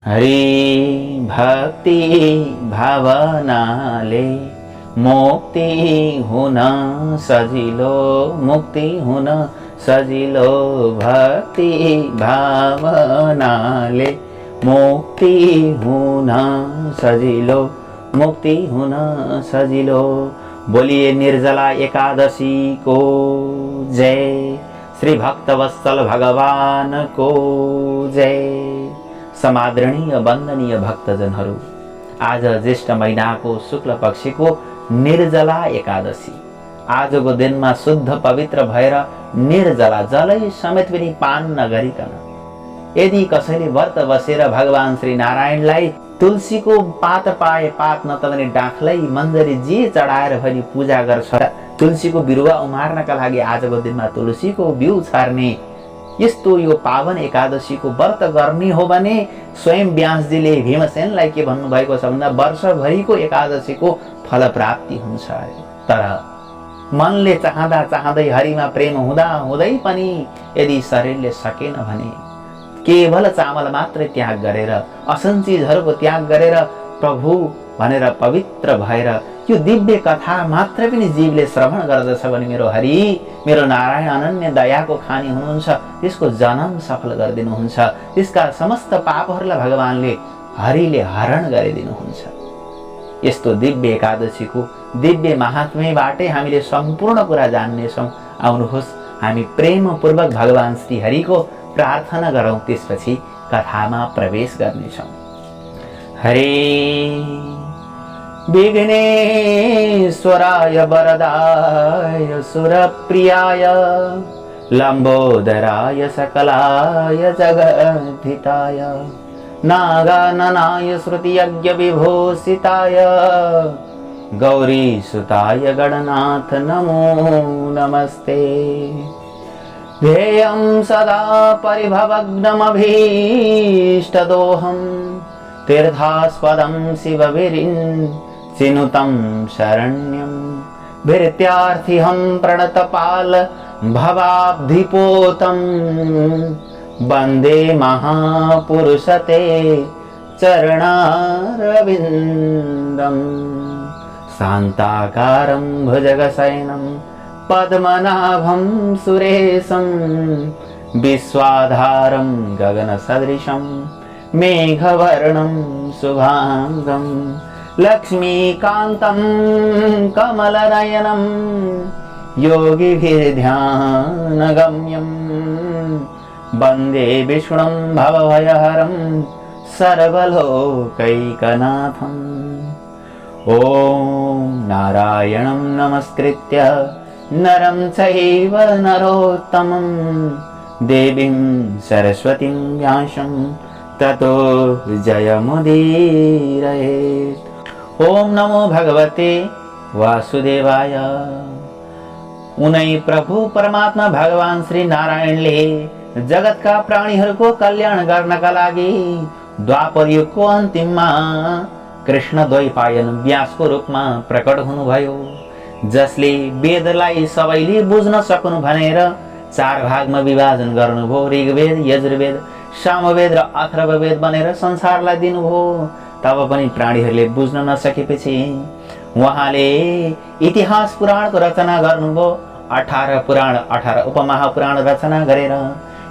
हरि भक्ति भावनाले मुक्ति हुन सजिलो, मुक्ति हुन सजिलो, भक्ति भावनाले मुक्ति हुन सजिलो, मुक्ति हुन सजिलो। बोलिए निर्जला एकादशी को जय, श्री भक्तवत्सल भगवान को जय। समादरणीय वन्दनीय भक्तजनहरू, आज ज्येष्ठ महिनाको शुक्ल पक्षको निर्जला एकादशी, आजको दिनमा शुद्ध पवित्र भएर निर्जला जलै समेत पनि पान नगरिकन यदि कसैले व्रत बसेर भगवान श्री नारायणलाई तुलसीको पात पाए पात नत भने डाँखलै मन्जरी जे चढाएर पनि पूजा गर्छ। तुलसीको बिरुवा उमार्नका लागि आजको दिनमा तुलसीको बिउ छार्ने यस्तो यो पावन एकादशीको व्रत गर्ने हो भने स्वयं व्यासजीले भीमसेनलाई के भन्नुभएको छ भन्दा वर्षभरिको एकादशीको फल प्राप्ति हुन्छ। तर मनले चाहँदा चाहँदै हरिमा प्रेम हुँदा हुँदै पनि यदि शरीरले सकेन भने केवल चामल मात्रै त्याग गरेर, असन चिजहरूको त्याग गरेर प्रभु भनेर पवित्र भएर यो दिव्य कथा मात्र पनि जीवले श्रवण गर्दछ भने मेरो हरि, मेरो नारायण अनन्य दयाको खानी हुनुहुन्छ, त्यसको जन्म सफल गरिदिनुहुन्छ, त्यसका समस्त पापहरूलाई भगवानले हरिले हरण गरिदिनुहुन्छ। यस्तो दिव्य एकादशीको दिव्य महात्म्यबाटै हामीले सम्पूर्ण कुरा जान्नेछौँ। आउनुहोस् हामी प्रेमपूर्वक भगवान श्री हरिको प्रार्थना गरौँ, त्यसपछि कथामा प्रवेश गर्नेछौँ। हरे विघ्नेश्वराय वरदाय सुरप्रियाय लंबोदराय सकलाय जगद्धिताय नागाननाय श्रुतियज्ञ विभूषिताय गौरीसुताय गणनाथ नमो नमस्ते। ध्येयं सदा परिभवग्नमभीष्टदोहं तीर्थास्पदं शिवविरिञ्चिनुतं शरण्यं भीत्यार्थिहं प्रणतपाल भवाब्धिपोतं वन्दे महापुरुषते चरणारविन्दं शान्ताकारं भुजगशयनं पद्मनाभं सुरेशं विश्वाधारं गगनसदृशं मेघवर्णं शुभांगं लक्ष्मीकान्तं कमलनयनं योगिभिर्ध्यानगम्यं वन्दे विष्णुं भवभयहरं सर्वलोकैकनाथम्। ॐ नारायणं नमस्कृत्य नरं चैव नरोत्तमं देवीं सरस्वतीं व्यासं ततो जयमुदीरयेत्। ओम नमो भगवते वासुदेवाय। उनै प्रभु परमात्मा भगवान श्री नारायणले जगतका प्राणीहरूको कल्याण गर्नका लागि द्वापर युगको अन्तिममा कृष्ण द्वैपायन व्यासको रूपमा प्रकट हुनुभयो, जसले वेदलाई सबैले बुझ्न सकुन् भनेर चार भागमा विभाजन गर्नुभयो। ऋग्वेद, यजुर्वेद, सामवेद र अथर्ववेद बनेर संसारलाई दिनुभयो। तब पनि प्राणीहरूले बुझ्न नसकेपछि उहाँले इतिहास पुराणको रचना गर्नुभयो। 18 पुराण 18 उपमहापुराण रचना गरेर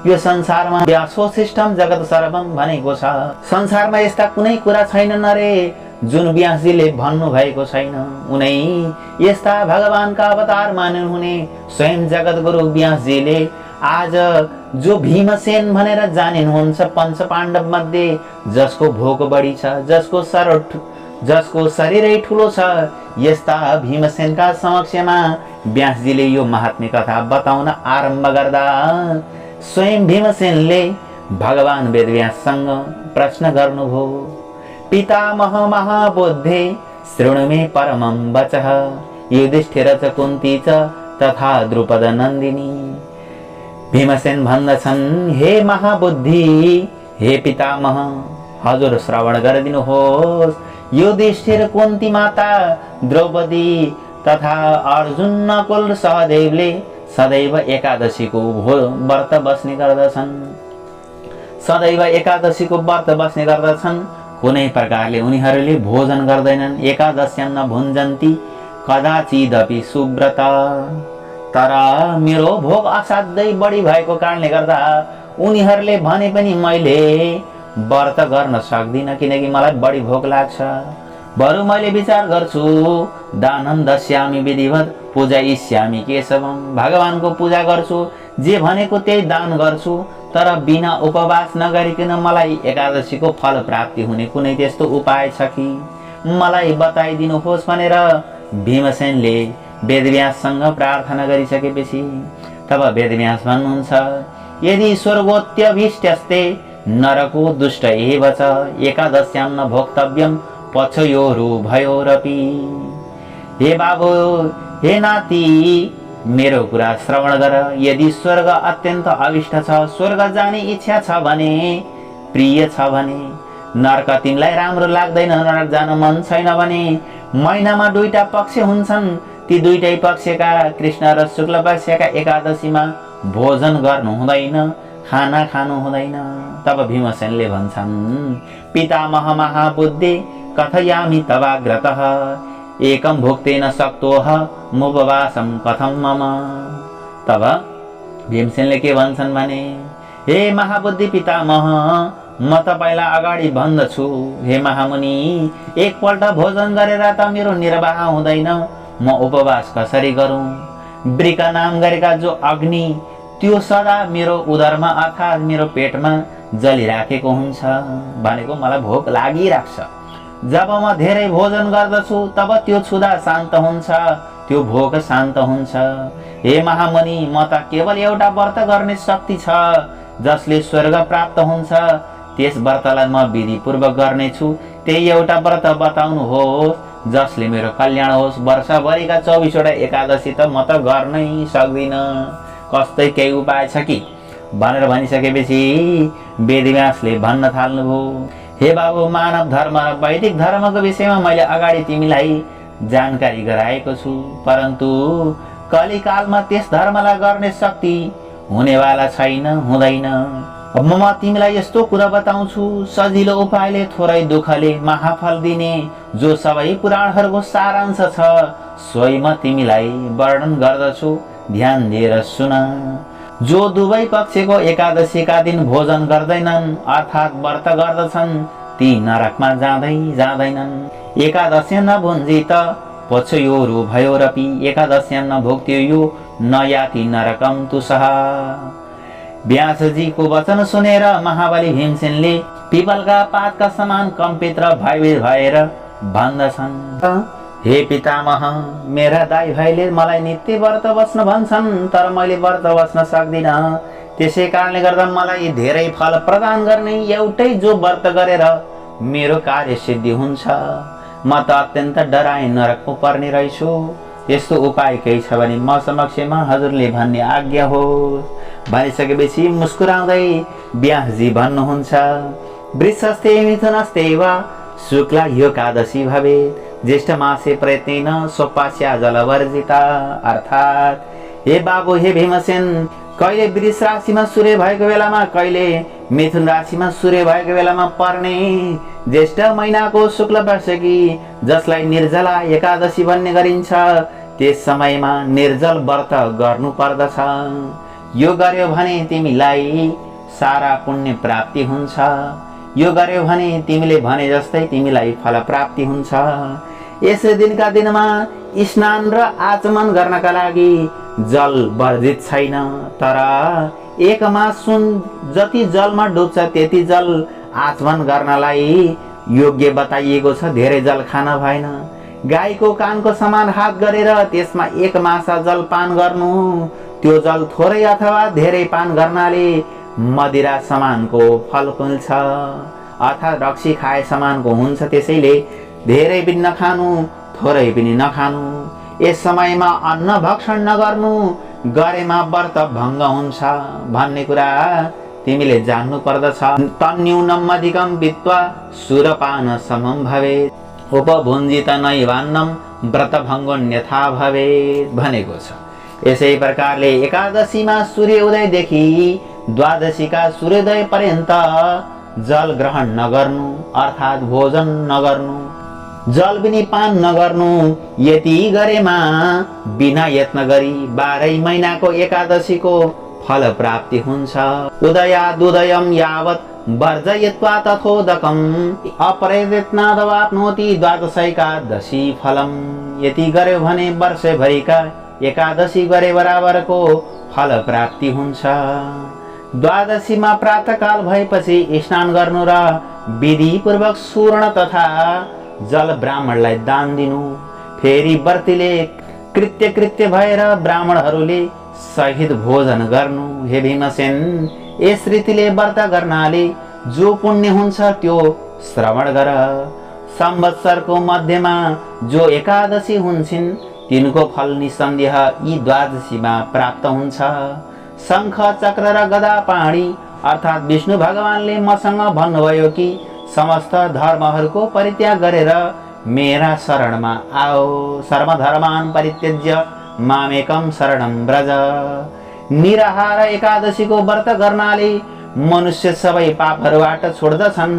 यो संसारमा व्यासोशिष्टम जगत सर्वम भनेको छ। संसारमा यस्ता कुनै कुरा छैनन् रे जुन व्यासजीले भन्नु भएको छैन। उनै यस्ता भगवानका अवतार मान्नुहुने स्वयं जगत गुरु व्यासजीले आज जो भीमसेन भनेर जानिनुहुन्छ पंच पाण्डव मध्ये, जसको भोक बढी छ, जसको शरीरै ठुलो छ, यस्ता भीमसेनका समक्षमा व्यासजीले यो महात्म्य कथा बताउन आरम्भ गर्दा स्वयं भीमसेनले भगवान वेदव्याससँग प्रश्न गर्नुभयो। पितामह महाबुद्धे शृणु मे परमं वचः युधिष्ठिर च कुन्ती च तथा द्रुपद नन्दिनी। भीमसेन भन्दछन्, हे महाबुद्धि, हे पितामह, हजुर श्रवण गरिदिनुहोस्। युधिष्ठिर, कुन्ती माता, द्रौपदी तथा अर्जुन नकुल सहदेवले सदैव एकादशीको व्रत बस्ने गर्दछन्। सदैव एकादशीको व्रत बस्ने गर्दछन्। कुनै प्रकारले उनीहरूले भोजन गर्दैनन्। एकादश्यां न भुञ्जन्ति कदाचिदपि सुव्रत। तर मेरो भोग असाध्यै बढी भएको कारणले गर्दा उनीहरूले भने पनि मैले व्रत गर्न सक्दिनँ, किनकि मलाई बढी भोग लाग्छ। बरु मैले विचार गर्छु, दानं दस्यामि विधिवत् पूजयिष्यामि केशवम्। भगवानको पूजा गर्छु, जे भनेको त्यही दान गर्छु, तर बिना उपवास नगरिकन मलाई एकादशीको फल प्राप्ति हुने कुनै त्यस्तो उपाय छ कि मलाई बताइदिनुहोस् भनेर भीमसेनले वेदव्याससँग प्रार्थना गरिसकेपछि तब वेदव्यास भन्नुहुन्छ, यदि स्वर्गोत्यभीष्ट्यस्ते नरको दुष्ट एव च एकादश्यां न भोक्तव्यं पक्षयोरुभयोरपि। हे बाबु, हे नाति, मेरो कुरा श्रवण गर। यदि स्वर्ग अत्यन्त अभिष्ट छ, स्वर्ग जाने इच्छा छ भने, प्रिय छ भने, नरक तिमीलाई राम्रो लाग्दैन, नरक जान मन छैन भने, महिनामा दुईटा पक्ष हुन्छन्, ती दुईटै पक्षका कृष्ण र शुक्ल पक्षका एकादशीमा भोजन गर्नु हुँदैन, खाना खानु हुँदैन। तब भीमसेनले भन्छन्, पितामह महाबुद्धि कथयामि तवाग्रतः एकं भुक्तेन शक्तोह मुपवासं कथं मम। तब भीमसेनले के भन्छन् भने, हे महाबुद्धि पितामह, म तपाईलाई अगाडि भन्दछु, हे महामुनि, एकपल्ट भोजन गरेर त मेरो निर्वाह हुँदैन, म उपवास कसरी गरौँ। वृक नाम गरेका जो अग्नि त्यो सदा मेरो उदरमा अर्थात् मेरो पेटमा जलिराखेको हुन्छ, भनेको मलाई भोक लागिराख्छ। जब म धेरै भोजन गर्दछु तब त्यो क्षुधा शान्त हुन्छ, त्यो भोक शान्त हुन्छ। हे महामुनि, म त केवल एउटा व्रत गर्ने शक्ति छ जसले स्वर्ग प्राप्त हुन्छ, त्यस व्रतलाई म विधिपूर्वक गर्नेछु। त्यही एउटा व्रत बताउनुहोस् जसले मेरो कल्याण होस्। वर्षभरिका 24 वटा एकादशी त म त गर्नै सक्दिनँ, कस्तै केही उपाय छ कि भनेर भनिसकेपछि वेदव्यासले भन्न थाल्नुभयो, हे बाबु, मानव धर्म र वैदिक धर्मको विषयमा मैले अगाडि तिमीलाई जानकारी गराएको छु, परन्तु कलिकालमा त्यस धर्मलाई गर्ने शक्ति हुनेवाला छैन, हुँदैन। अब म तिमीलाई यस्तो कुरा बताउँछु, सजिलो उपायले थोरै दुःखले महाफल दिने, जो सबै पुराणहरूको सारांश छ, सोही म तिमीलाई वर्णन गर्दछु, ध्यान दिएर सुन। जो दुवै पक्षको एकादशीका दिन भोजन गर्दैनन् अर्थात् व्रत गर्दछन्, ती नरकमा जाँदै जाँदैनन्। एकादश्यां न भुञ्जित पक्षयोरुभयोरपि एकादश्यां न भुक्त्यो न याति नरकं तुषः। व्यासजीको वचन सुनेर महाबली भीमसेनले पिपलका पातका समान कम्पित र भयभीत भएर भन्दछन्, हे पितामह, मेरा दाइ भाइले मलाई नित्य व्रत बस्न भन्छन्, तर मैले व्रत बस्न सक्दिनँ। त्यसै कारणले गर्दा मलाई धेरै फल प्रदान गर्ने एउटै जो व्रत गरेर मेरो कार्य सिद्धि हुन्छ। म त अत्यन्त डराई नरकमा पर्ने रहेछु। यस्तो उपाय केही छ भने म समक्षमा हजुरले भन्ने आज्ञा हो। भनिसकेपछि मुस्कुराउँदै व्यासजी भन्नुहुन्छ, वृषस्ते मिथुनस्ते वा शुक्ला एकादशी भवेत् ज्येष्ठ मासे प्रयत्नेन स्वपास्या जलवर्जिता। अर्थात् हे बाबु, हे भीमसेन, कहिले वृष राशिमा सूर्य भएको बेलामा, कहिले मिथुन राशिमा सूर्य भएको बेलामा पर्ने ज्येष्ठ महिनाको शुक्ल पक्षकी, जसलाई निर्जला एकादशी भन्ने गरिन्छ, त्यस समयमा निर्जल व्रत गर्नु पर्दछ। यो गर्यो भने तिमीलाई सारा पुण्य प्राप्ति हुन्छ। यो गर्यो भने तिमीले भने जस्तै तिमीलाई फल प्राप्ति हुन्छ। यस दिनका दिनमा स्नान र आचमन गर्नका लागि जल वर्जित छैन, तर एक मास सुन जति जलमा डुब्छ त्यति जल आचमन गर्नलाई योग्य बताइएको छ। धेरै जल खान भएन। गाईको कानको समान हात गरेर त्यसमा एक मासा जल पान गर्नु। त्यो जल थोरै अथवा धेरै पान गर्नाले मदिरा समानको फल मिल्छ, अर्थात् रक्सी खाए समानको हुन्छ। त्यसैले धेरै पनि नखानु, थोरै पनि नखानु। यस समयमा अन्न भक्षण नगर्नु, गरेमा व्रत भङ्ग हुन्छ भन्ने कुरा तिमीले जान्नु पर्दछ। तन्न्यूनम अधिकम वित्वा सुरपान समम भवेत् उपभुञ्जित नैवान्नम व्रत भङ्गोन्यथा भवेत् भनेको छ। यसै प्रकारले एकादशीमा सूर्य उदयदेखि द्वादशीका सूर्योदय पर्यन्त जल ग्रहण नगर्नु अर्थात् भोजन नगर्नु, जल पनि पान नगर्नु। यति गरेमा बिना यत्न गरी 12 महिनाको एकादशीको फल प्राप्ति हुन्छ। उदयादुदयं यावत् वर्जयित्वा तथोदकम् अप्रयत्नादवाप्नोति द्वादशैकादशी फलम्। यति गर्यो भने वर्षभरिका एकादशी गरे बराबरको फल प्राप्ति हुन्छ। द्वादशीमा प्रातःकाल भएपछि स्नान गर्नु र विधिपूर्वक सुवर्ण तथा जल ब्राह्मणलाई दान दिनु। फेरि व्रतीले कृत्य भएर ब्राह्मणहरूले सहित भोजन गर्नु। हे भीमसेन, यस रीतिले व्रत गर्नाले जो पुण्य हुन्छ त्यो श्रवण गर। संवत्सरको मध्यमा जो एकादशी हुन्छन् तिनको फल निसन्देह यी द्वादशीमा प्राप्त हुन्छ। शङ्ख चक्र र गदा पाणी अर्थात् विष्णु भगवानले मसँग भन्नुभयो कि समस्त धर्महरूको परित्याग गरेर मेरा शरणमा आओ। सर्वधर्मान् परित्यज्य मामेकं शरणं व्रज। निराहार एकादशीको व्रत गर्नाले मनुष्य सबै पापहरूबाट छोड्दछन्।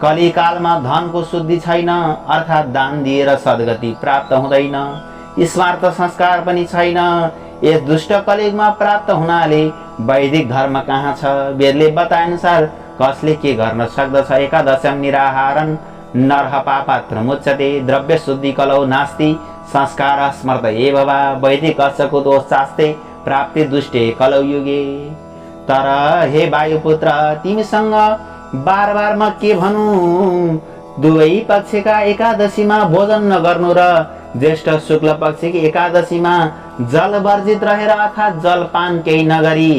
कलिकालमा धनको शुद्धि छैन अर्थात् दान दिएर सद्गति प्राप्त हुँदैन। स्मार्त संस्कार पनि छैन। यस दुष्ट कलियुगमा प्राप्त हुनाले वैदिक धर्म कहाँ छ? वेदले बताए अनुसार कसले के गर्न सक्दछ? एकादशम निराहारं नरः पापात् मुच्यते द्रव्य शुद्धि कलौ नास्ति संस्कार स्मृत एव वा। वैदिक अर्चको दोष चास्ते प्राप्ति दुष्टे कलौ युगे। तर हे वायुपुत्र, तिमीसँग बार म के भनौँ? दुवै पक्षका एकादशीमा भोजन नगर्नु र ज्येष्ठ शुक्ल पक्षकी एकादशीमा जल वर्जित रहेर अर्थात् जलपान केही नगरी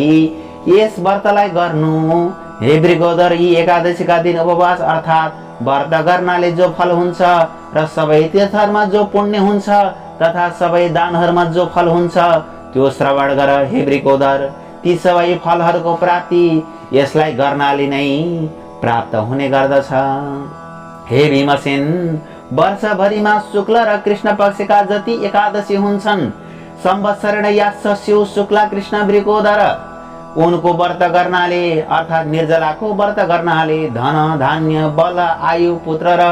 यस व्रतलाई गर्नु। हे वृगोदर, यी एकादशीका दिन उपवास अर्थात् व्रत गर्नाले जो फल हुन्छ र सबै तीर्थहरूमा जो पुण्य हुन्छ तथा सबै दानहरूमा जो फल हुन्छ त्यो श्रवण गर। हे वृगोदर, ती सबै फलहरूको प्राप्ति यसलाई गर्नाले नै प्राप्त हुने गर्दछ। हे भीमसेन, वर्षभरिमा शुक्ल र कृष्ण पक्षका जति एकादशी हुन्छन् संवत्सरेण यास्स शिव शुक्ला कृष्ण वृकोदर उनको व्रत गर्नाले अर्थात् निर्जलाको व्रत गर्नाले धन धान्य बल आयु पुत्र र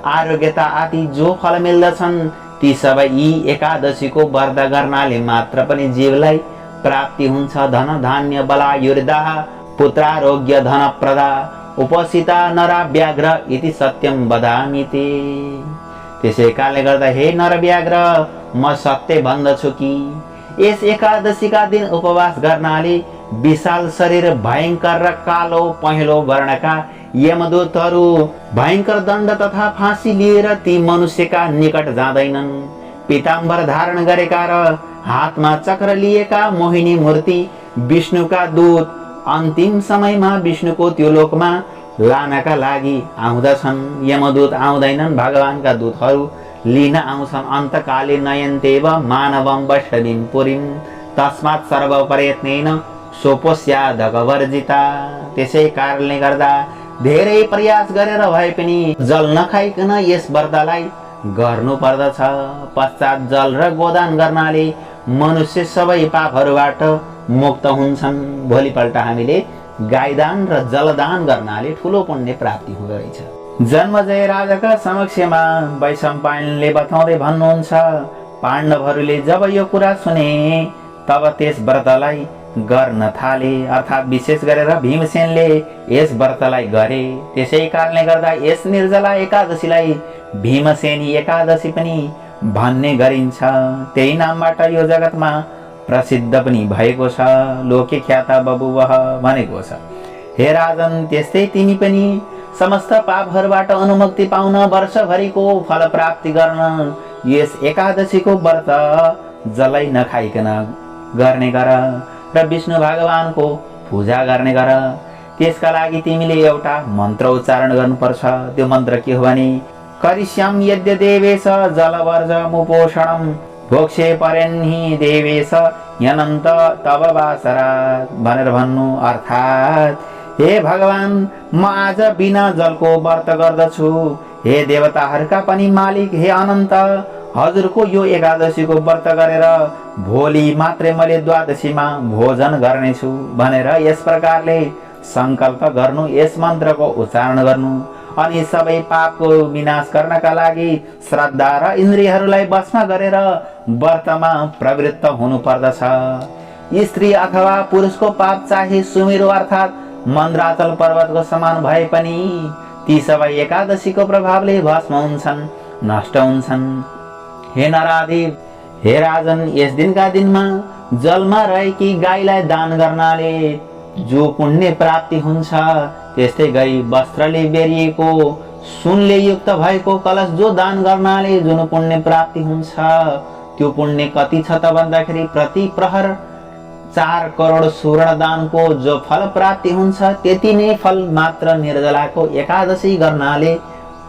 आरोग्यता आदि जो फल मिल्दछन् ती सबै यी एकादशीको व्रत गर्नाले मात्र पनि जीवलाई प्राप्ति हुन्छ। धन धान्य बलायुर्दाः पुत्रारोग्य धन प्रदा उपसिता नरा व्याघ्र इति सत्यम वदामि ते। त्यसै कारणले गर्दा हे नर व्याघ्र, म सत्य भन्दछु कि यस एकादशीका दिन उपवास गर्नाले विशाल शरीर भयंकर र कालो पहेँलो वर्णका यमदूतहरू भयंकर दण्ड तथा फाँसी लिएर ती मनुष्यका निकट जाँदैनन्। पीताम्बर धारण गरेका र हातमा चक्र लिएका मोहिनी मूर्ति विष्णुका दूत अन्तिम समयमा विष्णुको त्यो लोकमा लानका लागि आउँदछन्। यमदूत आउँदैनन्, भगवानका दूतहरू लिन आउँछन्। अन्तकाले नयन्तेव मानवं वैष्णवीं पुरीं तस्मात् सर्वप्रयत्नेन सोपोस्यादगवर्जिता। त्यसै कारणले गर्दा धेरै प्रयास गरेर भए पनि जल नखाइकन यस व्रतलाई गर्नु पर्दछ। पश्चात जल र गोदान गर्नाले मनुष्य सबै पापहरूबाट मुक्त हुन्छन्। भोलिपल्ट हामीले गाईदान र जलदान गर्नाले ठुलो पुण्य प्राप्ति हुँदो रहेछ। जन्मजय राजाका समक्षमा वैशम्पायनले बताउँदै भन्नुहुन्छ, पाण्डवहरूले जब यो कुरा सुने तब त्यस व्रतलाई गर्न थाले अर्थात् विशेष गरेर भीमसेनले यस व्रतलाई गरे। त्यसै कारणले गर्दा यस निर्जला एकादशीलाई भीमसेनी एकादशी पनि भन्ने गरिन्छ। त्यही नामबाट यो जगतमा प्रसिद्ध पनि भएको छ। लोके ख्याता बबुवः भनेको छ। हे राजन, त्यस्तै तिमी पनि समस्त पापहरूबाट अनुमुक्ति पाउन वर्षभरिको फल प्राप्ति गर्न यस एकादशीको व्रत जलै नखाइकन गर्ने गर र विष्णु भगवानको पूजा गर्ने गर। त्यसका लागि तिमीले एउटा मन्त्र उच्चारण गर्नुपर्छ। त्यो मन्त्र के हो भने, करिष्याम यद्य देवेश जलवर्जमुपोषणम् भोक्षे परेन्हि देवेश यनन्त तव वासरात् भनेर भन्नु। अर्थात् हे भगवान, म आज बिना जलको व्रत गर्दछु। हे देवताहरूका पनि मालिक हे अनन्त, हजुरको यो एकादशीको व्रत गरेर भोलि मात्रै मैले द्वादशीमा भोजन गर्नेछु भनेर यस प्रकारले संकल्प गर्नु, यस मन्त्रको उच्चारण गर्नु अनि सबै पापको विनाश गर्नका लागि श्रद्धा र इन्द्रियहरूलाई वशमा गरेर व्रतमा प्रवृत्त हुनु पर्दछ। स्त्री अथवा पुरुषको पाप चाहे सुमिरो अर्थात् मन्द्राचल पर्वतको समान भए पनि ती सबै एकादशीको प्रभावले भस्म हुन्छन्, नष्ट हुन्छन्। हे नराधिप, हे राजन, यस दिनका दिनमा जलमा रहेकी गाईलाई दान गर्नाले जो पुण्य प्राप्ति हुन्छ, त्यस्तै गरी वस्त्रले बेरिएको सुनले युक्त भएको कलश जो दान गर्नाले जुन पुण्य प्राप्ति हुन्छ, त्यो पुण्य कति छ त भन्दाखेरि प्रति प्रहर 4 करोड स्वर्ण दानको जो फल प्राप्ति हुन्छ, त्यति नै फल मात्र निर्जलाको एकादशी गर्नाले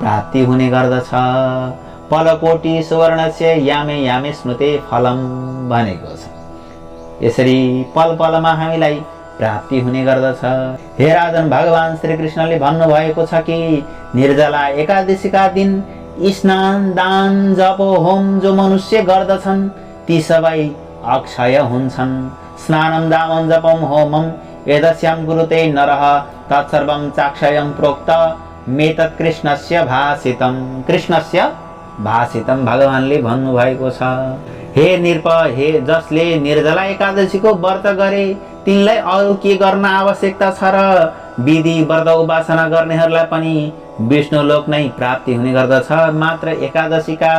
प्राप्ति हुने गर्दछ। पलकोटी सुवर्णस्य यामे यामे स्मृते फलम भनेको छ। यसरी पल पलमा हामीलाई प्राप्ति हुने गर्दछ। हे राजन, भगवान श्री कृष्णले भन्नुभएको छ कि निर्जला एकादशीका दिन स्नान, दान, जप, होम जो मनुष्य गर्दछन् ती सबै अक्षय हुन्छन्। स्नानं दानं जपं होमं एतस्यां कुरुते नरः तत्सर्वं चाक्षयं प्रोक्त मेतत् कृष्णस्य भासितम्। कृष्णस्य भासितम् भगवानले भन्नुभएको छ। हे नृप, हे जसले निर्जला एकादशीको व्रत गरे तिनलाई अरू के गर्न आवश्यकता छ र? विधि व्रत उपासना गर्नेहरूलाई पनि विष्णु लोक नै प्राप्ति हुने गर्दछ। मात्र एकादशीका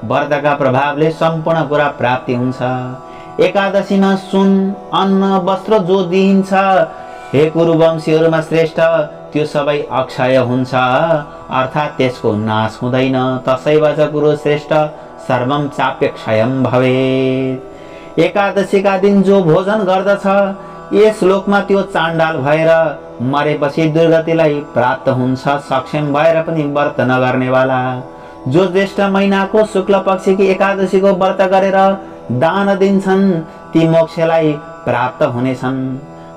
व्रतका प्रभावले सम्पूर्ण कुरा प्राप्ति हुन्छ। एकादशीमा सुन, अन्न, वस्त्र जो दिइन्छ, हे कुरुवंशीहरूमा श्रेष्ठ, त्यो सबै अक्षय हुन्छ, अर्थात् त्यसको नाश हुँदैन। तसैव च कुरु श्रेष्ठ सर्वं चाप्यक्षयं भवेत्। एकादशीका दिन जो भोजन गर्दछ यस लोकमा त्यो चाण्डाल भएर मरेपछि दुर्गतिलाई प्राप्त हुन्छ। सक्षम भएर पनि व्रत नगर्नेवाला जो ज्येष्ठ महिनाको शुक्ल पक्षकी एकादशीको व्रत गरेर दान दिन्छन् ती मोक्षलाई प्राप्त हुनेछन्।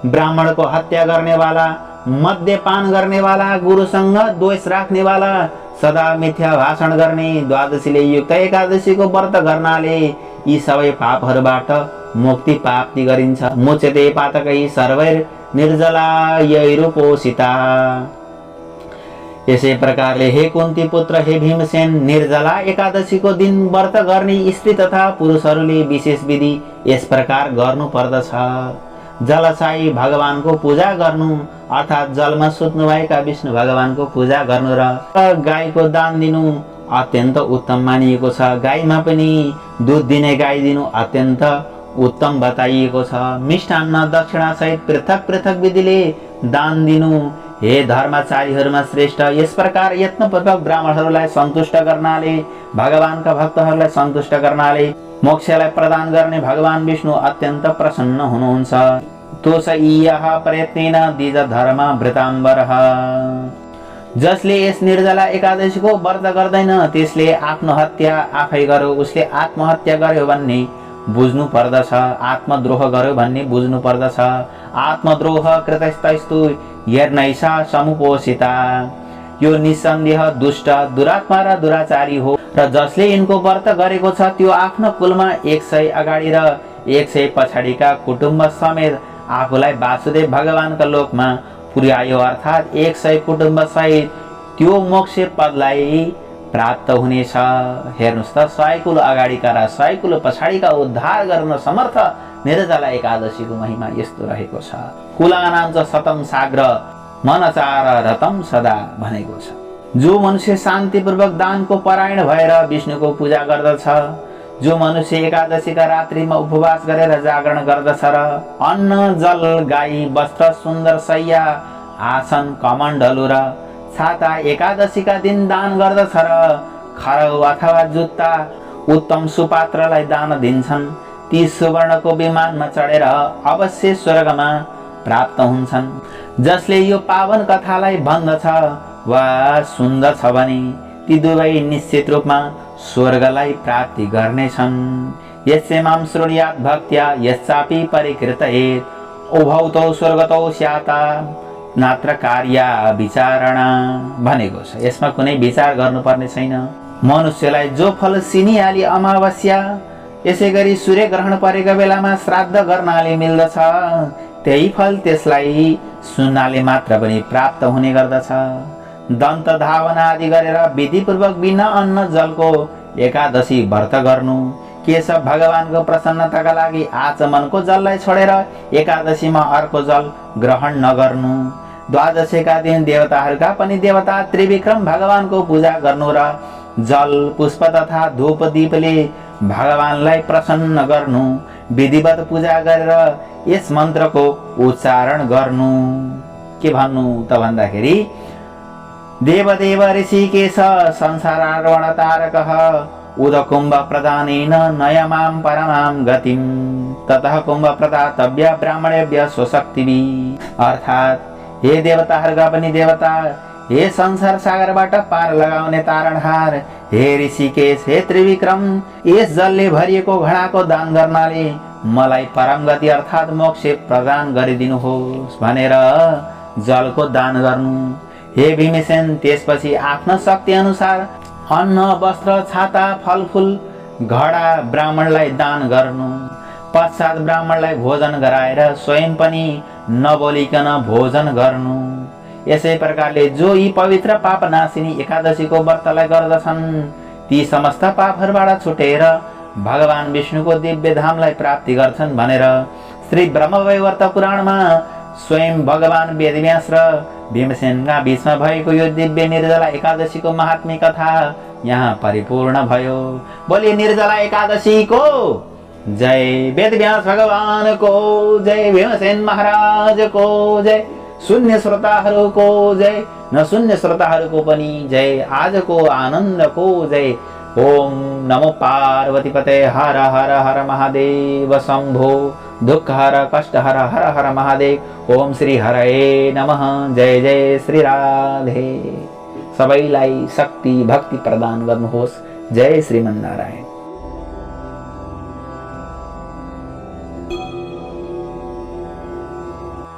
ब्राह्मणको हत्या गर्नेवाला, मद्यपान गर्नेवाला, गुरुसँग द्वेष राख्नेवाला, सदा मिथ्या भाषण गर्ने, द्वादशीले युक्त एकादशीको व्रत गर्नाले यी सबै पापहरूबाट मुक्ति प्राप्ति गरिन्छ। मुच्यते पातकै सर्वैर निर्जलायैरुपोषिता। यसै प्रकारले हे कुन्ती पुत्र, हे भीमसेन, निर्जला एकादशीको दिन व्रत गर्ने स्त्री तथा पुरुषहरूले विशेष विधि यस प्रकार गर्नु पर्दछ। जलसाई भगवानको पूजा गर्नु, अर्थात् जलमा सुत्नुभएका विष्णु भगवानको पूजा गर्नु र गाईको दान दिनु अत्यन्त उत्तम मानिएको छ। गाईमा पनि दुध दिने गाई दिनु अत्यन्त उत्तम बताइएको छ। मिष्टान्न दक्षिणा सहित पृथक पृथक विधिले दान दिनु, हे धर्मचारीहरूमा श्रेष्ठ, यस प्रकार यत्नपूर्वक ब्राह्मणहरूलाई सन्तुष्ट गर्नाले, भगवानका भक्तहरूलाई सन्तुष्ट गर्नाले मोक्षलाई प्रदान गर्ने भगवान विष्णु अत्यन्त प्रसन्न हुनुहुन्छ। तोषय्यः प्रयत्नेन द्विज धर्म भृताम्बरः। जसले यस निर्जला एकादशीको व्रत गर्दैन त्यसले आफ्नो हत्या आफै गर्यो, उसले आत्महत्या गर्यो भन्ने बुझ्नु पर्दछ। आत्मद्रोह गर्यो भन्ने बुझ्नु पर्दछ। आत्मद्रोह कृतस्तस्तु यर्नैषा समुपोषिता। यो निसन्देह दुष्ट, दुरात्मा र दुराचारी हो र जसले यिनको व्रत गरेको छ त्यो आफ्नो कुलमा 100 अगाडि र 100 पछाडिका कुटुम्ब समेत आफूलाई वासुदेव भगवानका लोकमा पुर्यायो, अर्थात् 100 कुटुम्ब सहित त्यो मोक्ष पदलाई प्राप्त हुनेछ। हेर्नुस् त, 100 कुल अगाडिका र 100 कुल पछाडिका उद्धार गर्न समर्थ निर्जला एकादशीको महिमा यस्तो रहेको छ। कुलानां च शतं साग्र मनचार रतम सदा भनेको छ। जो मनुष्य शान्तिपूर्वक दानको परायण भएर विष्णुको पूजा गर्दछ, जो मनुष्य एकादशीका रात्रिमा उपवास गरेर जागरण गर्दछ र अन्न, जल, गाई, वस्त्र, सुन्दर शय्या, आसन, कमण्डलु र छाता एकादशीका दिन दान गर्दछ र खरौ अथवा जुत्ता उत्तम सुपात्रलाई दान दिन्छन्, ती सुवर्णको विमानमा चढेर अवश्य स्वर्गमा प्राप्त हुन्छन्। जसले यो पावन कथालाई भन्दछ वा सुन्दछ भने ती दुवै निश्चित रूपमा स्वर्गलाई प्राप्ति गर्नेछन्। यस्य मां शृणुयात् भक्त्या यश्चापि परिकृतयेत् उभौतौ स्वर्गतौ स्याता नात्र कार्या विचारणा भनेको छ। यसमा कुनै विचार गर्नुपर्ने छैन। मनुष्यलाई जो फल सिनिहाली अमावस्या, यसै गरी सूर्य ग्रहण परेको बेलामा श्राद्ध गर्नाले मिल्दछ, त्यही फल त्यसलाई सुन्नाले मात्र पनि प्राप्त हुने गर्दछ। दन्त धावन आदि गरेर विधिपूर्वक बिना अन्न जलको एकादशी व्रत गर्नु, केशव भगवानको प्रसन्नताका लागि आचमनको जललाई छोडेर एकादशीमा अर्को जल ग्रहण नगर्नु। द्वादशीका दिन देवताहरूका पनि देवता त्रिविक्रम भगवानको पूजा गर्नु र जल पुष्प तथा धूप दीपले भगवानलाई प्रसन्न गर्नु। विधिवत पूजा गरेर यस मन्त्रको उच्चारण गर्नु। के भन्नु त भन्दाखेरि देवदेव ऋषिकेश संसारार्वण तारकः उदकुम्भ प्रदानेन नयमां परमां गतिं ततः कुम्भ प्रदातव्य ब्राह्मणेभ्य स्वशक्तिभिः। अर्थात् हे देवताहरूका पनि देवता, हे संसार सागरबाट पार लगाउने तारणहार, हे ऋषिकेश, हे त्रिविक्रम, यस जलले भरिएको घडाको दान गर्नाले मलाई परम गति अर्थात् मोक्ष प्रदान गरिदिनुहोस् भनेर जलको दान गर्नु। हे भीमसेन, त्यसपछि आफ्नो शक्ति अनुसार अन्न, वस्त्र, छाता, फलफुल, घडा ब्राह्मणलाई दान गर्नु। पश्चात ब्राह्मणलाई भोजन गराएर स्वयं पनि नबोलिकन भोजन गर्नु। यसै प्रकारले जो यी पवित्र पापनाशिनी एकादशीको व्रतलाई गर्दछन् ती समस्त पापहरूबाट छुटेर भगवान विष्णुको दिव्य धामलाई प्राप्ति गर्छन् भनेर श्री ब्रह्मवैवर्त पुराणमा स्वयं भगवान वेदव्यास र भीमसेनका बीचमा भएको यो दिव्य निर्जला एकादशीको महात्म्य कथा यहाँ परिपूर्ण भयो। बोलिए निर्जला एकादशीको जय, वेदव्यास भगवानको जय, भीमसेन महाराजको जय, शून्य श्रोताहरूको जय, नशून्य श्रोताहरूको पनि जय, आजको आनन्दको जय। ओम नमो पार्वतीपते हर हर हर महादेव शंभो दुःख हर कष्ट हर हर हर महादेव। ओम श्री हरये नमः। जय जय श्री राधे। सबैलाई शक्ति भक्ति प्रदान गर्नुहोस्। जय श्रीमन्नारायण।